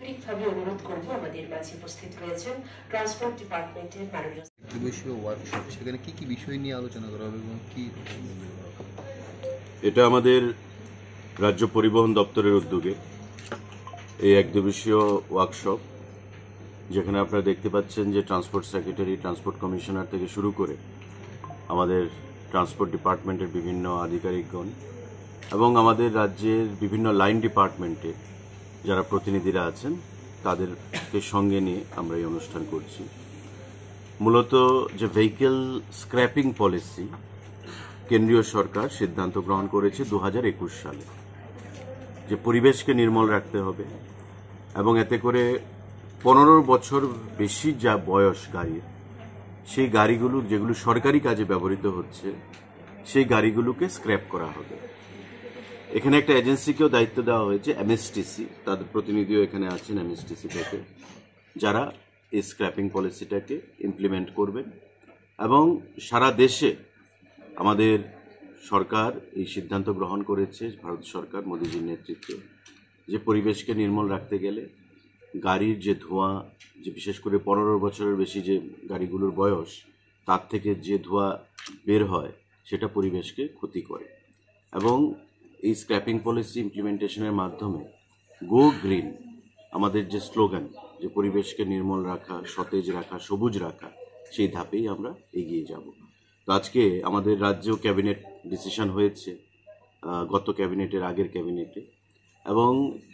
আন্তরিকভাবে অনুরোধ করব। আমাদের মাঝে উপস্থিত রয়েছেন ট্রান্সপোর্ট ডিপার্টমেন্টের মাননীয় দিবসীয় ওয়ার্কশপ, সেখানে কি কি বিষয় নিয়ে আলোচনা করা হবে এবং কি? এটা আমাদের রাজ্য পরিবহন দপ্তরের উদ্যোগে এই এক দিবসীয় ওয়ার্কশপ, যেখানে আপনারা দেখতে পাচ্ছেন যে ট্রান্সপোর্ট সেক্রেটারি, ট্রান্সপোর্ট কমিশনার থেকে শুরু করে আমাদের ট্রান্সপোর্ট ডিপার্টমেন্টের বিভিন্ন আধিকারিকগণ এবং আমাদের রাজ্যের বিভিন্ন লাইন ডিপার্টমেন্টে যারা প্রতিনিধিরা আছেন তাদেরকে সঙ্গে নিয়ে আমরা এই অনুষ্ঠান করছি। মূলত যে ভেহিকেল স্ক্র্যাপিং পলিসি কেন্দ্রীয় সরকার সিদ্ধান্ত গ্রহণ করেছে 2021 সালে, যে পরিবেশকে নির্মল রাখতে হবে এবং এতে করে 15 বছর বেশি যা বয়স গাড়ির, সেই গাড়িগুলো যেগুলো সরকারি কাজে ব্যবহৃত হচ্ছে সেই গাড়িগুলোকে স্ক্র্যাপ করা হবে। এখানে একটা এজেন্সিকেও দায়িত্ব দেওয়া হয়েছে, এমএসটিসি, তাদের প্রতিনিধিও এখানে আছেন এমএসটিসি থেকে, যারা এই স্ক্র্যাপিং পলিসিটাকে ইমপ্লিমেন্ট করবেন। এবং সারা দেশে আমাদের সরকার এই সিদ্ধান্ত গ্রহণ করেছে, ভারত সরকার মোদীজির নেতৃত্বে, যে পরিবেশকে নির্মল রাখতে গেলে গাড়ির যে ধোঁয়া, যে বিশেষ করে 15 বছরের বেশি যে গাড়িগুলোর বয়স, তার থেকে যে ধোঁয়া বের হয় সেটা পরিবেশকে ক্ষতি করে। এবং এই স্ক্র্যাপিং পলিসি ইমপ্লিমেন্টেশনের মাধ্যমে গো গ্রিন, আমাদের যে স্লোগান, যে পরিবেশকে নির্মল রাখা, সতেজ রাখা, সবুজ রাখা, সেই ধাপেই আমরা এগিয়ে যাব। তো আজকে আমাদের রাজ্যেও ক্যাবিনেট ডিসিশন হয়েছে, গত ক্যাবিনেটের আগের ক্যাবিনেটে, এবং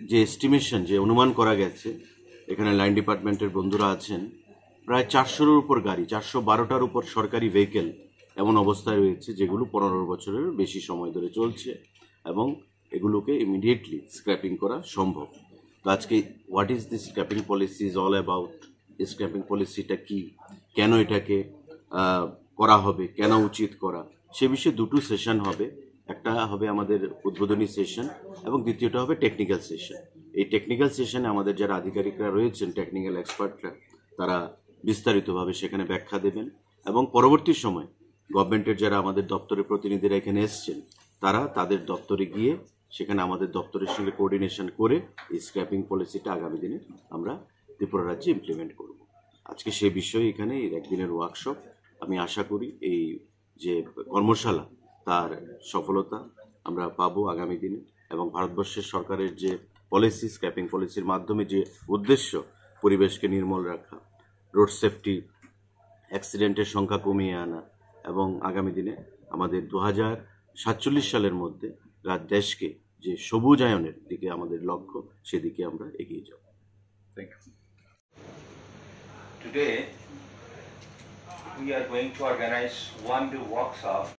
যে এস্টিমেশন, যে অনুমান করা গেছে, এখানে লাইন ডিপার্টমেন্টের বন্ধুরা আছেন, প্রায় 400-এর উপর গাড়ি, 412টার উপর সরকারি ভেহিকেল এমন অবস্থায় রয়েছে যেগুলো 15 বছরের বেশি সময় ধরে চলছে এবং এগুলোকে ইমিডিয়েটলি স্ক্র্যাপিং করা সম্ভব। তো আজকে what is this scraping policy is all about, এই স্ক্র্যাপিং পলিসিটা কি, কেন এটাকে করা হবে, কেন উচিত করা, সে বিষয়ে দুটো সেশন হবে। একটা হবে আমাদের উদ্বোধনী সেশন এবং দ্বিতীয়টা হবে টেকনিক্যাল সেশন। এই টেকনিক্যাল সেশনে আমাদের যারা আধিকারিকরা রয়েছেন, টেকনিক্যাল এক্সপার্টরা, তারা বিস্তারিতভাবে সেখানে ব্যাখ্যা দেবেন এবং পরবর্তী সময় গভর্নমেন্টের যারা আমাদের দপ্তরের প্রতিনিধিরা এখানে এসছেন, তারা তাদের দপ্তরে গিয়ে সেখানে আমাদের দপ্তরের সঙ্গে কোঅর্ডিনেশন করে এই স্ক্র্যাপিং পলিসিটা আগামী দিনে আমরা ত্রিপুরা রাজ্যে ইমপ্লিমেন্ট করব। আজকে সে বিষয়ে এখানে একদিনের ওয়ার্কশপ। আমি আশা করি এই যে কর্মশালা, তার সফলতা আমরা পাবো আগামী দিনে এবং ভারতবর্ষের সরকারের যে পলিসি, স্ক্র্যাপিং পলিসির মাধ্যমে যে উদ্দেশ্য পরিবেশকে নির্মল রাখা, রোড সেফটি, অ্যাক্সিডেন্টের সংখ্যা কমিয়ে আনা এবং আগামী দিনে আমাদের 2047 সালের মধ্যে দেশকে যে সবুজায়নের দিকে আমাদের লক্ষ্য, সেদিকে আমরা এগিয়ে যাব। Thank you. Today, we are going to organize one day workshop